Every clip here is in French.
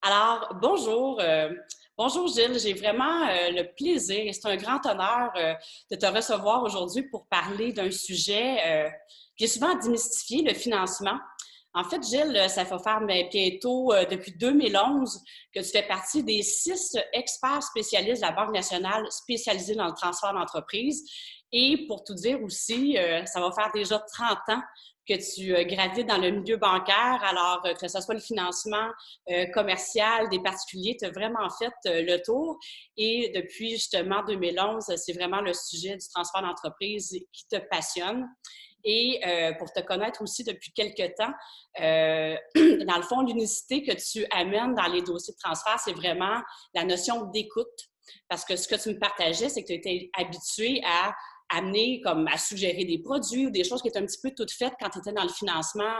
Alors, bonjour Gilles, j'ai vraiment le plaisir et c'est un grand honneur de te recevoir aujourd'hui pour parler d'un sujet qui est souvent démystifié, le financement. En fait, Gilles, ça va faire bientôt, depuis 2011, que tu fais partie des 6 experts spécialistes de la Banque nationale spécialisés dans le transfert d'entreprise. Et pour tout dire aussi, ça va faire déjà 30 ans que tu gravites dans le milieu bancaire, alors que ce soit le financement commercial des particuliers, tu as vraiment fait le tour. Et depuis justement 2011, c'est vraiment le sujet du transfert d'entreprise qui te passionne. Et pour te connaître aussi depuis quelques temps, dans le fond, l'unicité que tu amènes dans les dossiers de transfert, c'est vraiment la notion d'écoute. Parce que ce que tu me partageais, c'est que tu étais habitué à amener, comme à suggérer des produits ou des choses qui étaient un petit peu toutes faites quand tu étais dans le financement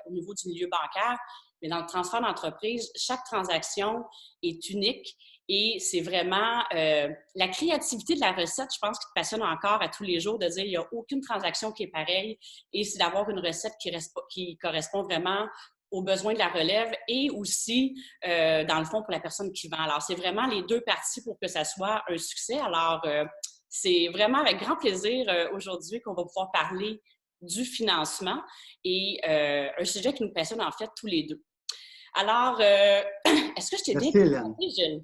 au niveau du milieu bancaire. Mais dans le transfert d'entreprise, chaque transaction est unique et c'est vraiment la créativité de la recette, je pense, qui te passionne encore à tous les jours, de dire il n'y a aucune transaction qui est pareille et c'est d'avoir une recette qui correspond vraiment aux besoins de la relève et aussi, dans le fond, pour la personne qui vend. Alors, c'est vraiment les deux parties pour que ça soit un succès. Alors, c'est vraiment avec grand plaisir aujourd'hui qu'on va pouvoir parler du financement et un sujet qui nous passionne en fait tous les deux. Alors, est-ce que je t'ai bien Merci, Hélène. présenté, Gilles?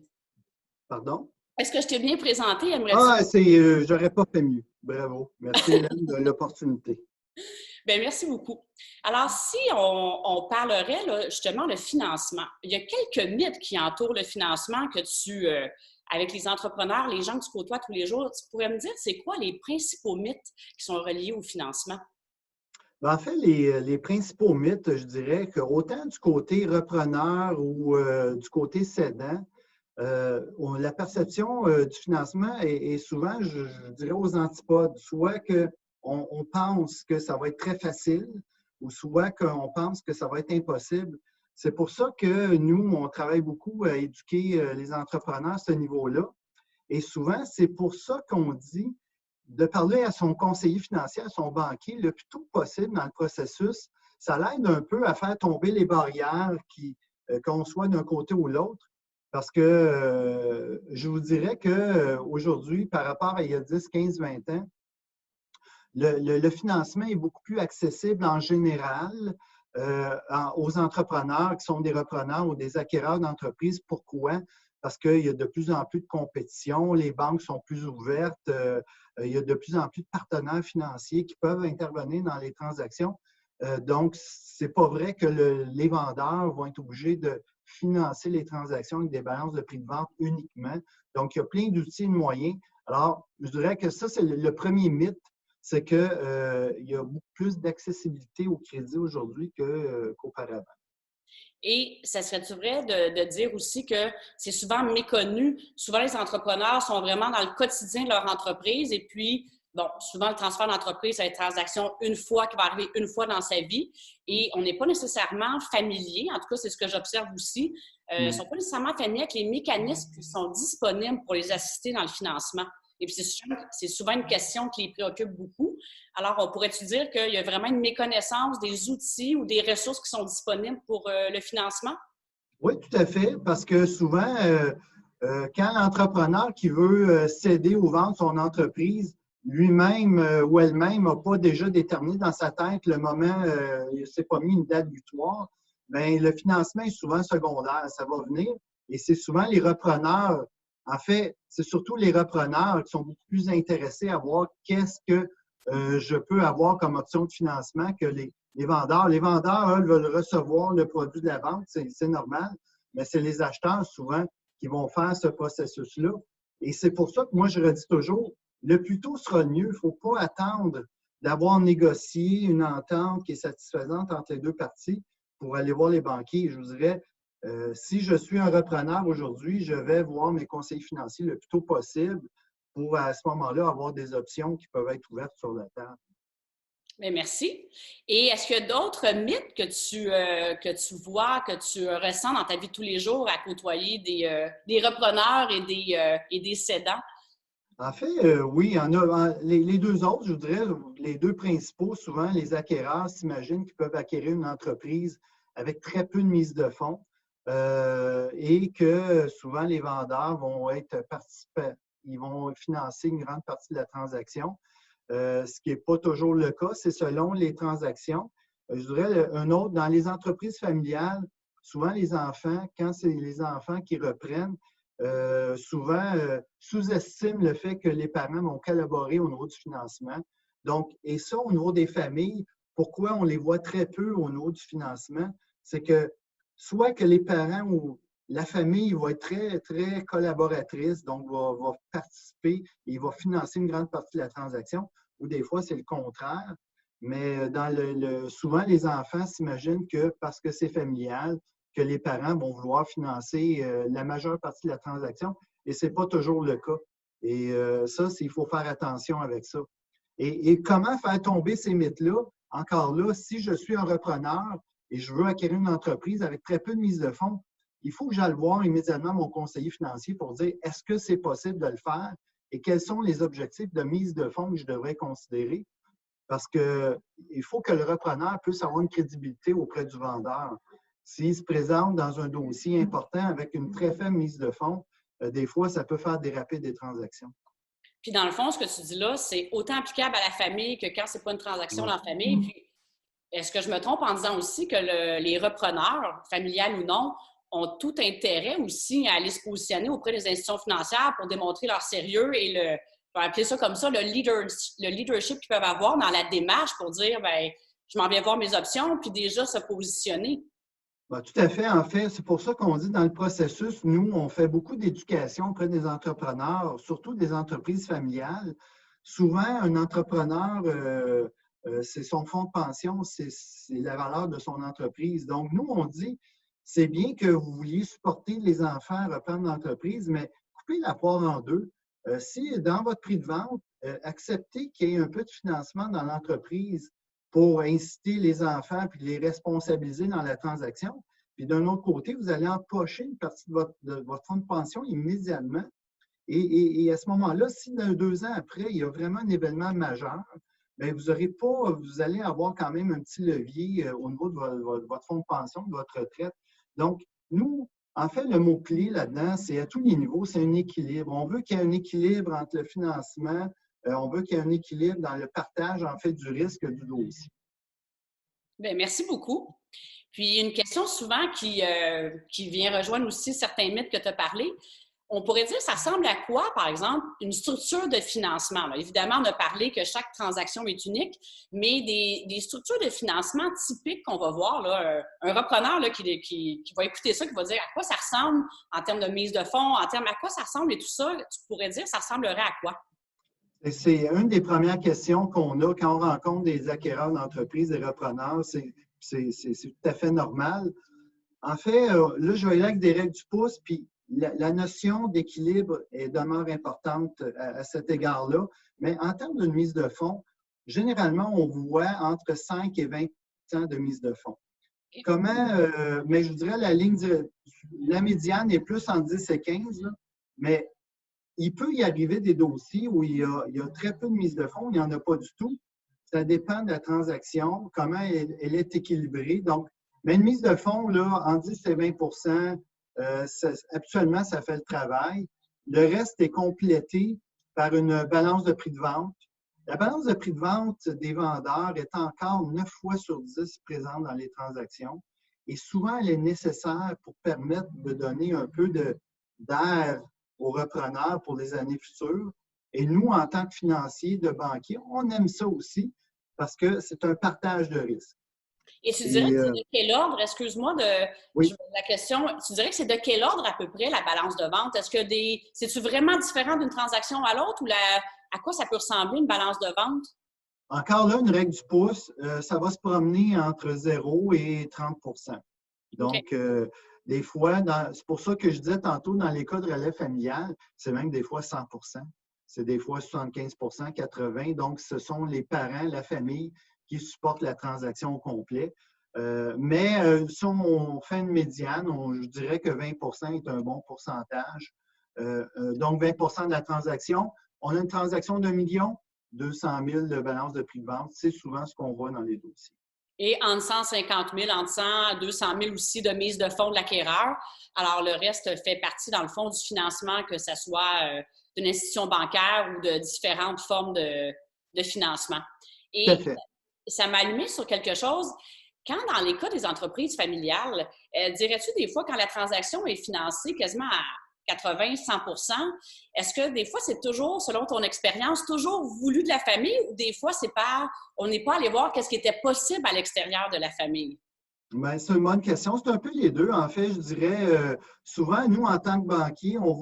Pardon? Est-ce que je t'ai bien présenté? Aimerais-tu? Ah, j'aurais pas fait mieux. Bravo. Merci, Hélène, de l'opportunité. Bien, merci beaucoup. Alors, si on parlerait là, justement le financement, il y a quelques mythes qui entourent le financement que avec les entrepreneurs, les gens que tu côtoies tous les jours, tu pourrais me dire, c'est quoi les principaux mythes qui sont reliés au financement? Ben, en fait, les principaux mythes, je dirais qu'autant du côté repreneur ou du côté cédant, la perception du financement est souvent, je dirais, aux antipodes. Soit qu'on pense que ça va être très facile ou soit qu'on pense que ça va être impossible. C'est pour ça que nous, on travaille beaucoup à éduquer les entrepreneurs à ce niveau-là. Et souvent, c'est pour ça qu'on dit de parler à son conseiller financier, à son banquier, le plus tôt possible dans le processus. Ça l'aide un peu à faire tomber les barrières qu'on soit d'un côté ou l'autre. Parce que je vous dirais qu'aujourd'hui, par rapport à il y a 10, 15, 20 ans, le financement est beaucoup plus accessible en général aux entrepreneurs qui sont des repreneurs ou des acquéreurs d'entreprises. Pourquoi? Parce qu'il y a de plus en plus de compétition, les banques sont plus ouvertes, il y a de plus en plus de partenaires financiers qui peuvent intervenir dans les transactions. Donc, ce n'est pas vrai que les vendeurs vont être obligés de financer les transactions avec des balances de prix de vente uniquement. Donc, il y a plein d'outils et de moyens. Alors, je dirais que ça, c'est le premier mythe, c'est qu'il y a beaucoup plus d'accessibilité au crédit aujourd'hui qu'auparavant. Et ça serait-tu vrai de dire aussi que c'est souvent méconnu? Souvent, les entrepreneurs sont vraiment dans le quotidien de leur entreprise et puis, bon, souvent, le transfert d'entreprise, c'est une transaction une fois qui va arriver une fois dans sa vie et on n'est pas nécessairement familier, en tout cas, c'est ce que j'observe aussi, ils ne sont pas nécessairement familiers avec les mécanismes qui sont disponibles pour les assister dans le financement. Et puis, c'est souvent une question qui les préoccupe beaucoup. Alors, on pourrait-tu dire qu'il y a vraiment une méconnaissance des outils ou des ressources qui sont disponibles pour le financement? Oui, tout à fait, parce que souvent, quand l'entrepreneur qui veut céder ou vendre son entreprise, lui-même ou elle-même n'a pas déjà déterminé dans sa tête le moment, il ne s'est pas mis une date butoir, bien, le financement est souvent secondaire, ça va venir. Et c'est souvent les repreneurs, en fait, c'est surtout les repreneurs qui sont beaucoup plus intéressés à voir qu'est-ce que je peux avoir comme option de financement que les vendeurs. Les vendeurs, eux, veulent recevoir le produit de la vente, c'est normal, mais c'est les acheteurs souvent qui vont faire ce processus-là. Et c'est pour ça que moi, je redis toujours, le plus tôt sera le mieux. Il ne faut pas attendre d'avoir négocié une entente qui est satisfaisante entre les deux parties pour aller voir les banquiers. Je vous dirais, si je suis un repreneur aujourd'hui, je vais voir mes conseillers financiers le plus tôt possible pour, à ce moment-là, avoir des options qui peuvent être ouvertes sur la table. Bien, merci. Et est-ce qu'il y a d'autres mythes que tu vois, que tu ressens dans ta vie de tous les jours à côtoyer des repreneurs et des cédants? En fait, oui, il y en a. Les deux autres, je voudrais, les deux principaux, souvent, les acquéreurs s'imaginent qu'ils peuvent acquérir une entreprise avec très peu de mise de fonds. et que souvent les vendeurs vont être participants, ils vont financer une grande partie de la transaction, ce qui n'est pas toujours le cas, c'est selon les transactions. Je dirais un autre, dans les entreprises familiales, souvent les enfants, quand c'est les enfants qui reprennent, souvent sous-estiment le fait que les parents vont collaborer au niveau du financement. Donc, et ça, au niveau des familles, pourquoi on les voit très peu au niveau du financement, c'est que soit que les parents ou la famille va être très, très collaboratrice, donc va participer et va financer une grande partie de la transaction, ou des fois, c'est le contraire. Mais souvent, les enfants s'imaginent que parce que c'est familial, que les parents vont vouloir financer la majeure partie de la transaction, et ce n'est pas toujours le cas. Et ça, il faut faire attention avec ça. Et comment faire tomber ces mythes-là? Encore là, si je suis un repreneur et je veux acquérir une entreprise avec très peu de mise de fonds, il faut que j'aille voir immédiatement mon conseiller financier pour dire est-ce que c'est possible de le faire et quels sont les objectifs de mise de fonds que je devrais considérer? Parce qu'il faut que le repreneur puisse avoir une crédibilité auprès du vendeur. S'il se présente dans un dossier important avec une très faible mise de fonds, des fois, ça peut faire déraper des transactions. Puis dans le fond, ce que tu dis là, c'est autant applicable à la famille que quand c'est pas une transaction Ouais. dans la famille. Puis est-ce que je me trompe en disant aussi que les repreneurs, familiales ou non, ont tout intérêt aussi à aller se positionner auprès des institutions financières pour démontrer leur sérieux et on va appeler ça comme ça, le leadership qu'ils peuvent avoir dans la démarche pour dire, ben, je m'en viens voir mes options, puis déjà se positionner. Ben, tout à fait. En fait, c'est pour ça qu'on dit dans le processus, nous, on fait beaucoup d'éducation auprès des entrepreneurs, surtout des entreprises familiales. Souvent, un entrepreneur, c'est son fonds de pension, c'est la valeur de son entreprise. Donc, nous, on dit, c'est bien que vous vouliez supporter les enfants à reprendre l'entreprise, mais coupez la poire en deux. Si dans votre prix de vente, acceptez qu'il y ait un peu de financement dans l'entreprise pour inciter les enfants puis les responsabiliser dans la transaction. Puis d'un autre côté, vous allez empocher une partie de votre fonds de pension immédiatement. Et à ce moment-là, si 2 ans après, il y a vraiment un événement majeur, bien, vous allez avoir quand même un petit levier au niveau de votre fonds de pension, de votre retraite. Donc, nous, en fait, le mot-clé là-dedans, c'est à tous les niveaux, c'est un équilibre. On veut qu'il y ait un équilibre entre le financement, on veut qu'il y ait un équilibre dans le partage, en fait, du risque du dossier. Bien, merci beaucoup. Puis, une question souvent qui vient rejoindre aussi certains mythes que tu as parlé. On pourrait dire, ça ressemble à quoi, par exemple, une structure de financement? Là, évidemment, on a parlé que chaque transaction est unique, mais des structures de financement typiques qu'on va voir, là, un repreneur là, qui va écouter ça, qui va dire à quoi ça ressemble en termes de mise de fonds, en termes à quoi ça ressemble et tout ça, tu pourrais dire, ça ressemblerait à quoi? C'est une des premières questions qu'on a quand on rencontre des acquéreurs d'entreprises, des repreneurs. C'est tout à fait normal. En fait, là, je vais aller avec des règles du pouce, puis la notion d'équilibre demeure importante à cet égard-là. Mais en termes de mise de fonds, généralement, on voit entre 5 et 20 de mise de fonds. Mais je dirais la médiane est plus en 10 et 15, là, mais il peut y arriver des dossiers où il y a très peu de mise de fonds, il n'y en a pas du tout. Ça dépend de la transaction, comment elle est équilibrée. Donc, mais une mise de fonds, là, en 10 et 20 habituellement, ça fait le travail. Le reste est complété par une balance de prix de vente. La balance de prix de vente des vendeurs est encore 9 fois sur 10 présente dans les transactions. Et souvent, elle est nécessaire pour permettre de donner un peu d'air aux repreneurs pour les années futures. Et nous, en tant que financiers, de banquiers, on aime ça aussi parce que c'est un partage de risques. Et tu dirais que c'est de quel ordre, excuse-moi oui. la question, tu dirais que c'est de quel ordre à peu près la balance de vente? Est-ce que c'est-tu vraiment différent d'une transaction à l'autre ou à quoi ça peut ressembler une balance de vente? Encore là, une règle du pouce, ça va se promener entre 0 et 30 Donc, des fois, c'est pour ça que je disais tantôt, dans les cas de relais familial, c'est même des fois 100 c'est des fois 75 80 Donc, ce sont les parents, la famille qui supportent la transaction au complet. Mais si on fait une médiane, je dirais que 20 est un bon pourcentage. Donc, 20 de la transaction. On a une transaction d'1 million, 200 000 de balance de prix de vente. C'est souvent ce qu'on voit dans les dossiers. Et entre 150 000, entre 100 à 200 000 aussi de mise de fonds de l'acquéreur. Alors, le reste fait partie, dans le fond, du financement, que ce soit d'une institution bancaire ou de différentes formes de financement. Tout à Et fait. ça m'a allumé sur quelque chose. Quand, dans les cas des entreprises familiales, dirais-tu des fois, quand la transaction est financée quasiment à 80-100 %, est-ce que des fois, c'est toujours, selon ton expérience, toujours voulu de la famille ou des fois, on n'est pas allé voir qu'est-ce qui était possible à l'extérieur de la famille? Bien, c'est une bonne question. C'est un peu les deux. En fait, je dirais, souvent, nous, en tant que banquier, on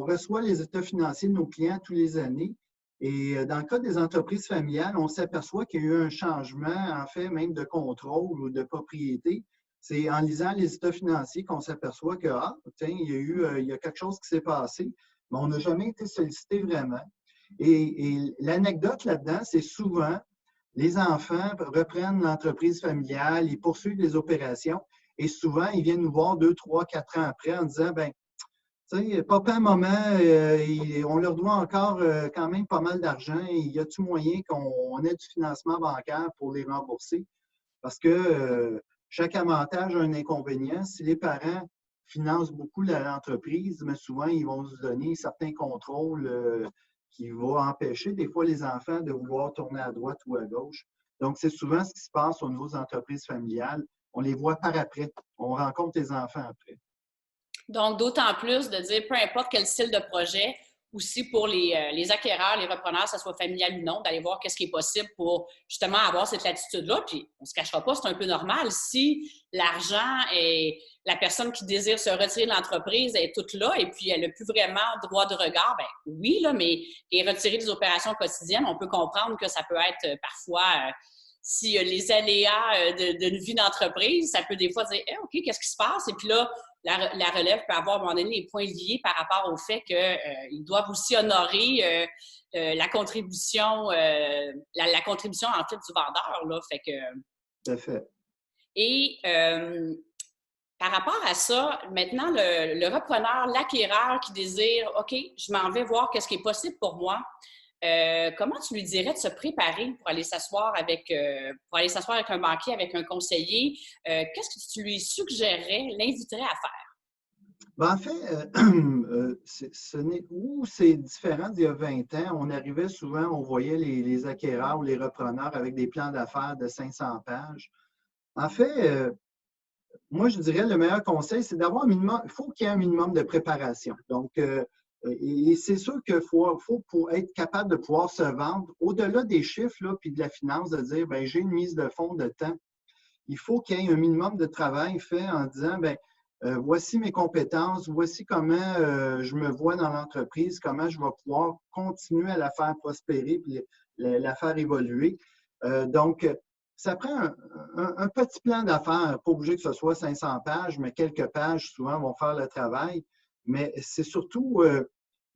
reçoit les états financiers de nos clients tous les années. Et dans le cas des entreprises familiales, on s'aperçoit qu'il y a eu un changement, en fait, même de contrôle ou de propriété. C'est en lisant les états financiers qu'on s'aperçoit que, ah, tiens, il y a quelque chose qui s'est passé, mais on n'a jamais été sollicité vraiment. Et l'anecdote là-dedans, c'est souvent les enfants reprennent l'entreprise familiale, ils poursuivent les opérations et souvent, ils viennent nous voir 2, 3, 4 ans après en disant, ben, tu sais, papa, maman, on leur doit encore quand même pas mal d'argent. Y a-t-il moyen qu'on ait du financement bancaire pour les rembourser? Parce que chaque avantage a un inconvénient. Si les parents financent beaucoup l'entreprise, mais souvent, ils vont se donner certains contrôles qui vont empêcher des fois les enfants de vouloir tourner à droite ou à gauche. Donc, c'est souvent ce qui se passe au niveau des entreprises familiales. On les voit par après. On rencontre les enfants après. Donc, d'autant plus de dire, peu importe quel style de projet, aussi pour les acquéreurs, les repreneurs, que ce soit familial ou non, d'aller voir qu'est-ce qui est possible pour justement avoir cette latitude-là. Puis, on ne se cachera pas, c'est un peu normal. Si l'argent et la personne qui désire se retirer de l'entreprise est toute là et puis elle n'a plus vraiment droit de regard, ben oui, là, mais et retirer des opérations quotidiennes, on peut comprendre que ça peut être parfois si les aléas d'une vie d'entreprise, ça peut des fois dire hey, OK, qu'est-ce qui se passe? Et puis là, la relève peut avoir à un moment donné les points liés par rapport au fait qu'ils doivent aussi honorer la contribution, la contribution en fait du vendeur. Là. Fait que, Tout à fait. et par rapport à ça, maintenant, le repreneur, l'acquéreur qui désire, OK, je m'en vais voir qu'est-ce qui est possible pour moi. Comment tu lui dirais de se préparer pour aller s'asseoir avec un banquier, avec un conseiller? Qu'est-ce que tu lui suggérerais, l'inviterais à faire? Ben, en fait, c'est différent d'il y a 20 ans. On arrivait souvent, on voyait les acquéreurs ou les repreneurs avec des plans d'affaires de 500 pages. En fait, moi, je dirais le meilleur conseil, c'est d'avoir un minimum, il faut qu'il y ait un minimum de préparation. Donc, et c'est sûr qu'il faut pour être capable de pouvoir se vendre, au-delà des chiffres, là, puis de la finance, de dire, ben j'ai une mise de fonds de temps. Il faut qu'il y ait un minimum de travail fait en disant, ben voici mes compétences, voici comment je me vois dans l'entreprise, comment je vais pouvoir continuer à la faire prospérer puis la faire évoluer. Donc, ça prend un petit plan d'affaires, pas obligé que ce soit 500 pages, mais quelques pages souvent vont faire le travail. Mais c'est surtout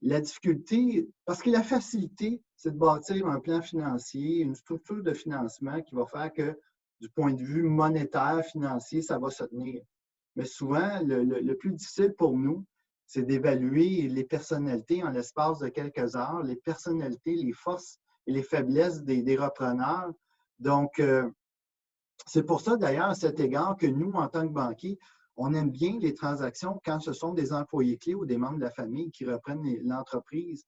la difficulté, parce que la facilité, c'est de bâtir un plan financier, une structure de financement qui va faire que, du point de vue monétaire, financier, ça va se tenir. Mais souvent, le plus difficile pour nous, c'est d'évaluer les personnalités en l'espace de quelques heures, les personnalités, les forces et les faiblesses des repreneurs. Donc, c'est pour ça, d'ailleurs, à cet égard, que nous, en tant que banquiers, on aime bien les transactions quand ce sont des employés clés ou des membres de la famille qui reprennent l'entreprise,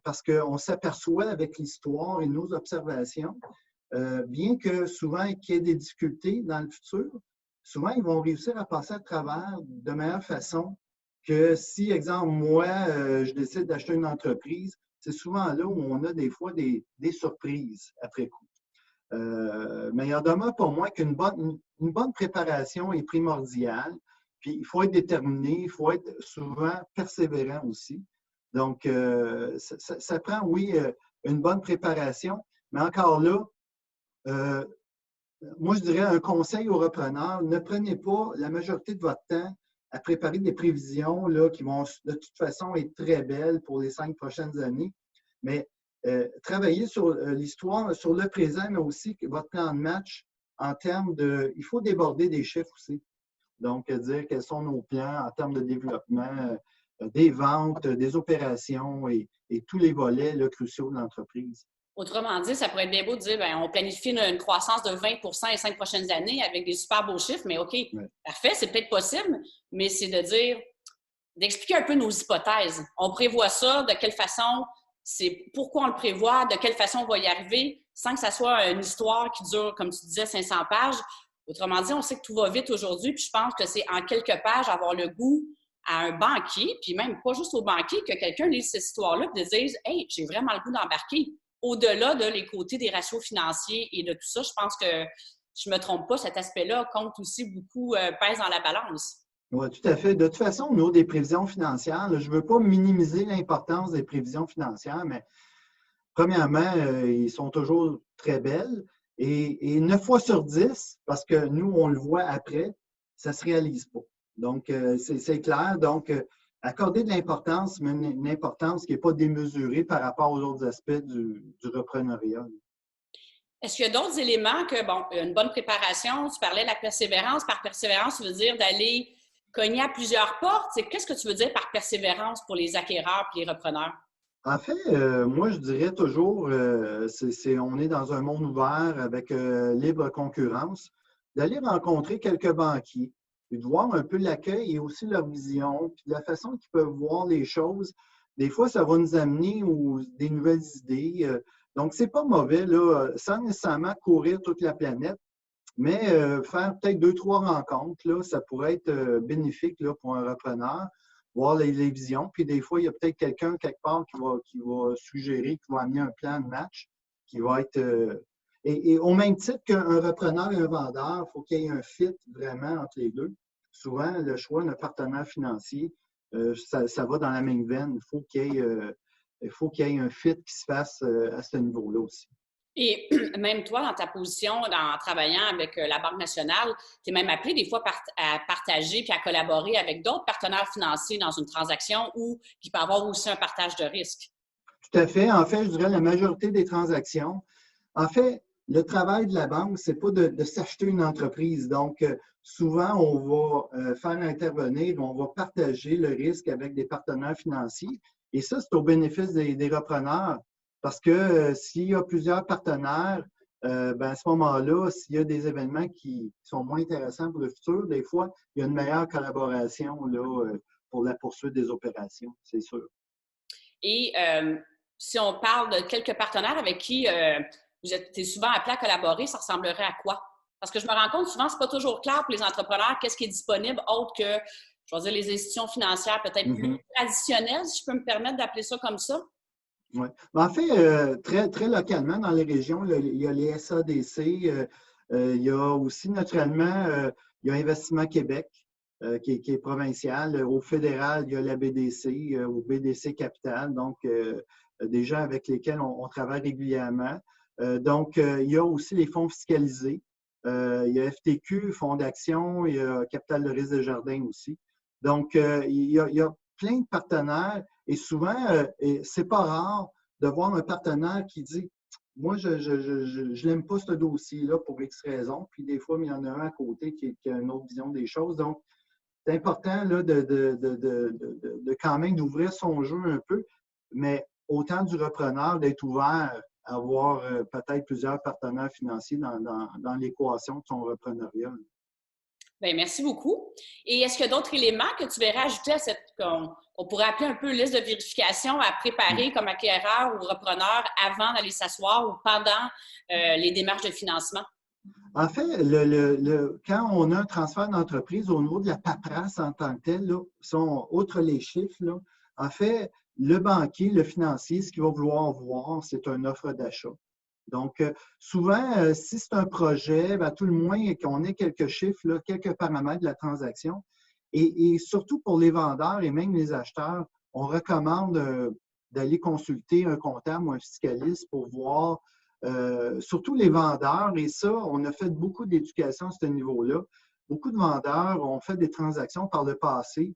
parce qu'on s'aperçoit avec l'histoire et nos observations, bien que souvent qu'il y ait des difficultés dans le futur, souvent ils vont réussir à passer à travers de meilleure façon que si, exemple, moi, je décide d'acheter une entreprise, c'est souvent là où on a des fois des surprises après coup. Mais il en demeure pour moi qu'une bonne préparation est primordiale. Puis il faut être déterminé, il faut être souvent persévérant aussi. Donc, ça prend, oui, une bonne préparation, mais encore là, moi, je dirais un conseil aux repreneurs, ne prenez pas la majorité de votre temps à préparer des prévisions là, qui vont de toute façon être très belles pour les 5 prochaines années, mais travaillez sur l'histoire, sur le présent, mais aussi votre plan de match en termes de... Il faut déborder des chiffres aussi. Donc, dire quels sont nos plans en termes de développement, des ventes, des opérations et tous les volets là, cruciaux de l'entreprise. Autrement dit, ça pourrait être bien beau de dire, bien, on planifie une croissance de 20 les 5 prochaines années avec des super beaux chiffres, mais OK, Ouais. parfait, c'est peut-être possible, mais c'est de dire, d'expliquer un peu nos hypothèses. On prévoit ça, de quelle façon, c'est pourquoi on le prévoit, de quelle façon on va y arriver, sans que ça soit une histoire qui dure, comme tu disais, 500 pages. Autrement dit, on sait que tout va vite aujourd'hui, puis je pense que c'est en quelques pages avoir le goût à un banquier, puis même pas juste au banquier, que quelqu'un lise cette histoire-là et dise « Hey, j'ai vraiment le goût d'embarquer ». Au-delà de les côtés des ratios financiers et de tout ça, je pense que je ne me trompe pas, cet aspect-là compte aussi beaucoup, pèse dans la balance. Oui, tout à fait. De toute façon, au niveau des prévisions financières, là, je ne veux pas minimiser l'importance des prévisions financières, mais premièrement, ils sont toujours très belles. Et 9 fois sur 10, parce que nous, on le voit après, ça ne se réalise pas. Donc, c'est clair. Donc, accorder de l'importance, mais une importance qui n'est pas démesurée par rapport aux autres aspects du repreneuriat. Est-ce qu'il y a d'autres éléments que, bon, une bonne préparation, tu parlais de la persévérance. Par persévérance, tu veux dire d'aller cogner à plusieurs portes. Qu'est-ce que tu veux dire par persévérance pour les acquéreurs et les repreneurs? En fait, moi, je dirais toujours, on est dans un monde ouvert avec libre concurrence, d'aller rencontrer quelques banquiers, puis de voir un peu l'accueil et aussi leur vision, puis la façon qu'ils peuvent voir les choses. Des fois, ça va nous amener des nouvelles idées. Donc, c'est pas mauvais, là, sans nécessairement courir toute la planète, mais faire peut-être 2, 3 rencontres, là, ça pourrait être bénéfique là, pour un repreneur, voir les visions. Puis des fois, il y a peut-être quelqu'un quelque part qui va suggérer, qui va amener un plan de match qui va être. Et au même titre qu'un repreneur et un vendeur, il faut qu'il y ait un fit vraiment entre les deux. Souvent, le choix d'un partenaire financier, ça va dans la même veine. Il faut qu'il y ait un fit qui se fasse à ce niveau-là aussi. Et même toi, dans ta position, en travaillant avec la Banque nationale, tu es même appelé des fois à partager puis à collaborer avec d'autres partenaires financiers dans une transaction où il peut y avoir aussi un partage de risque. Tout à fait. En fait, je dirais la majorité des transactions. En fait, le travail de la banque, c'est pas de s'acheter une entreprise. Donc, souvent, on va faire intervenir, on va partager le risque avec des partenaires financiers. Et ça, c'est au bénéfice des repreneurs. Parce que s'il y a plusieurs partenaires, ben, à ce moment-là, s'il y a des événements qui sont moins intéressants pour le futur, des fois, il y a une meilleure collaboration là, pour la poursuite des opérations, c'est sûr. Et si on parle de quelques partenaires avec qui vous êtes souvent appelé à collaborer, ça ressemblerait à quoi? Parce que je me rends compte souvent, c'est pas toujours clair pour les entrepreneurs qu'est-ce qui est disponible autre que, je vais dire, les institutions financières peut-être plus traditionnelles, si je peux me permettre d'appeler ça comme ça. Oui. En fait, très, très localement, dans les régions, il y a les SADC, il y a aussi naturellement, il y a Investissement Québec, qui est provincial. Au fédéral, il y a la BDC, au BDC Capital, donc des gens avec lesquels on travaille régulièrement. Donc, il y a aussi les fonds fiscalisés. Il y a FTQ, Fonds d'action, il y a Capital de risque de jardin aussi. Donc, il y a plein de partenaires. Et souvent, c'est pas rare de voir un partenaire qui dit moi, je n'aime pas ce dossier-là pour X raisons. Puis des fois, il y en a un à côté qui a une autre vision des choses. Donc, c'est important là, de quand même d'ouvrir son jeu un peu, mais autant du repreneur d'être ouvert à avoir peut-être plusieurs partenaires financiers dans l'équation de son reprenariat. Bien, merci beaucoup. Et est-ce qu'il y a d'autres éléments que tu verrais ajouter à cette, qu'on pourrait appeler un peu liste de vérification à préparer comme acquéreur ou repreneur avant d'aller s'asseoir ou pendant les démarches de financement? En fait, quand on a un transfert d'entreprise, au niveau de la paperasse en tant que telle, là, outre les chiffres, là, en fait, le banquier, le financier, ce qu'il va vouloir voir, c'est une offre d'achat. Donc, souvent, si c'est un projet, ben, à tout le moins qu'on ait quelques chiffres, là, quelques paramètres de la transaction. Et surtout pour les vendeurs et même les acheteurs, on recommande d'aller consulter un comptable ou un fiscaliste pour voir, surtout les vendeurs, et ça, on a fait beaucoup d'éducation à ce niveau-là. Beaucoup de vendeurs ont fait des transactions par le passé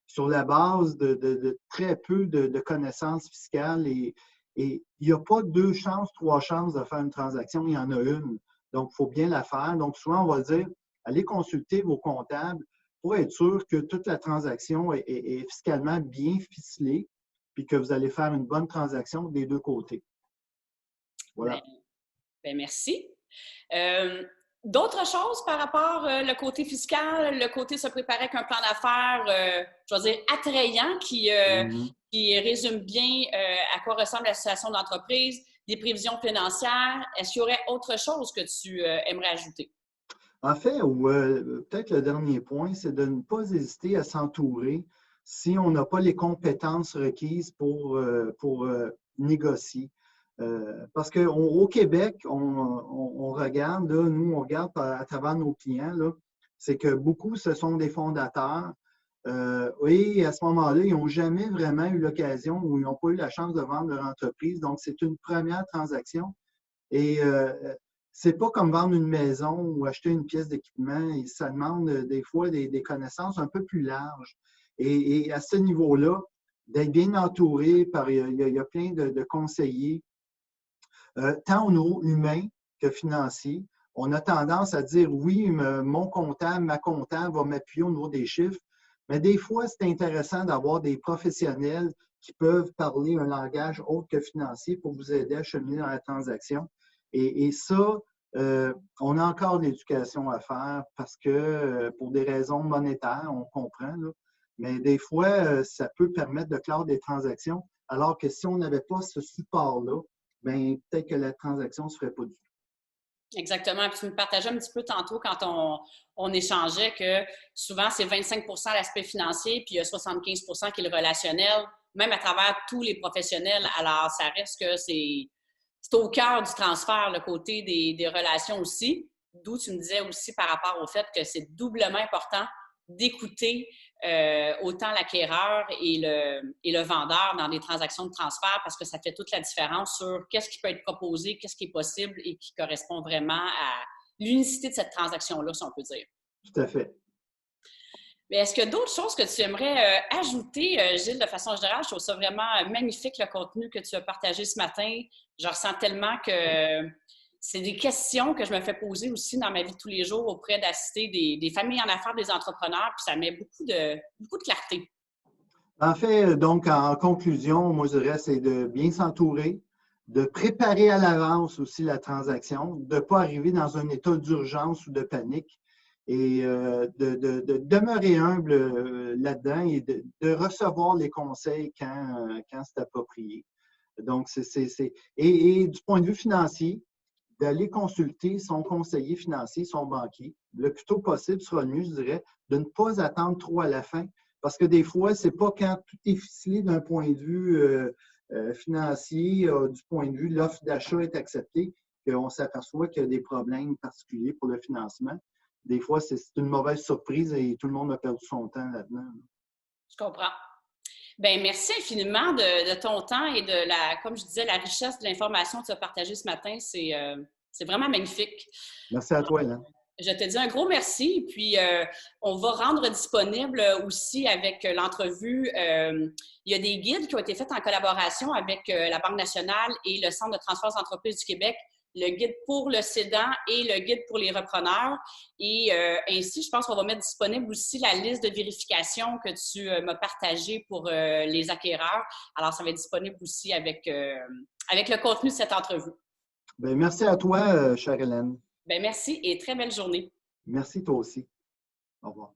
sur la base de très peu de connaissances fiscales et il n'y a pas 2 chances, 3 chances de faire une transaction, il y en a une. Donc, il faut bien la faire. Donc, souvent, on va dire, allez consulter vos comptables pour être sûr que toute la transaction est fiscalement bien ficelée puis que vous allez faire une bonne transaction des deux côtés. Voilà. Ben merci. D'autres choses par rapport le côté fiscal, le côté se préparer avec un plan d'affaires, je veux dire, attrayant, Mhm. qui résume bien à quoi ressemble la situation d'entreprise, des prévisions financières. Est-ce qu'il y aurait autre chose que tu aimerais ajouter? En fait, ou peut-être le dernier point, c'est de ne pas hésiter à s'entourer si on n'a pas les compétences requises pour négocier. Parce qu'au Québec, on regarde, là, nous, on regarde à travers nos clients, là, c'est que beaucoup, ce sont des fondateurs. Et à ce moment-là, ils n'ont jamais vraiment eu l'occasion ou ils n'ont pas eu la chance de vendre leur entreprise. Donc, c'est une première transaction. Et c'est pas comme vendre une maison ou acheter une pièce d'équipement. Et ça demande des fois des connaissances un peu plus larges. Et à ce niveau-là, d'être bien entouré par, il y a plein de conseillers, tant au niveau humain que financier. On a tendance à dire oui, mon comptable, ma comptable va m'appuyer au niveau des chiffres. Mais des fois, c'est intéressant d'avoir des professionnels qui peuvent parler un langage autre que financier pour vous aider à cheminer dans la transaction. Et ça, on a encore de l'éducation à faire parce que pour des raisons monétaires, on comprend, là, mais des fois, ça peut permettre de clore des transactions, alors que si on n'avait pas ce support-là, bien, peut-être que la transaction ne se ferait pas du tout. Exactement. Puis tu me partageais un petit peu tantôt quand on échangeait que souvent c'est 25 l'aspect financier, puis il y a 75 qui est le relationnel, même à travers tous les professionnels. Alors, ça reste que c'est au cœur du transfert, le côté des relations aussi. D'où tu me disais aussi par rapport au fait que c'est doublement important d'écouter autant l'acquéreur et le vendeur dans des transactions de transfert parce que ça fait toute la différence sur qu'est-ce qui peut être proposé, qu'est-ce qui est possible et qui correspond vraiment à l'unicité de cette transaction-là, si on peut dire. Tout à fait. Mais est-ce qu'il y a d'autres choses que tu aimerais ajouter, Gilles, de façon générale? Je trouve ça vraiment magnifique, le contenu que tu as partagé ce matin. Je ressens tellement que c'est des questions que je me fais poser aussi dans ma vie de tous les jours auprès d'assister des familles en affaires, des entrepreneurs, puis ça met beaucoup de clarté. En fait, donc, en conclusion, moi, je dirais, c'est de bien s'entourer, de préparer à l'avance aussi la transaction, de ne pas arriver dans un état d'urgence ou de panique et de demeurer humble là-dedans et de recevoir les conseils quand c'est approprié. Donc, et du point de vue financier, d'aller consulter son conseiller financier, son banquier, le plus tôt possible sera le mieux, je dirais, de ne pas attendre trop à la fin. Parce que des fois, ce n'est pas quand tout est ficelé d'un point de vue financier, du point de vue l'offre d'achat est acceptée, qu'on s'aperçoit qu'il y a des problèmes particuliers pour le financement. Des fois, c'est une mauvaise surprise et tout le monde a perdu son temps là-dedans. Je comprends. Bien, merci infiniment de ton temps et de comme je disais, la richesse de l'information que tu as partagée ce matin. C'est vraiment magnifique. Merci à toi, Hélène. Je te dis un gros merci. Puis, on va rendre disponible aussi avec l'entrevue. Il y a des guides qui ont été faits en collaboration avec la Banque nationale et le Centre de transfert d'entreprises du Québec, le guide pour le cédant et le guide pour les repreneurs. Et ainsi, je pense qu'on va mettre disponible aussi la liste de vérification que tu m'as partagée pour les acquéreurs. Alors, ça va être disponible aussi avec le contenu de cette entrevue. Bien, merci à toi, chère Hélène. Bien, merci et très belle journée. Merci toi aussi. Au revoir.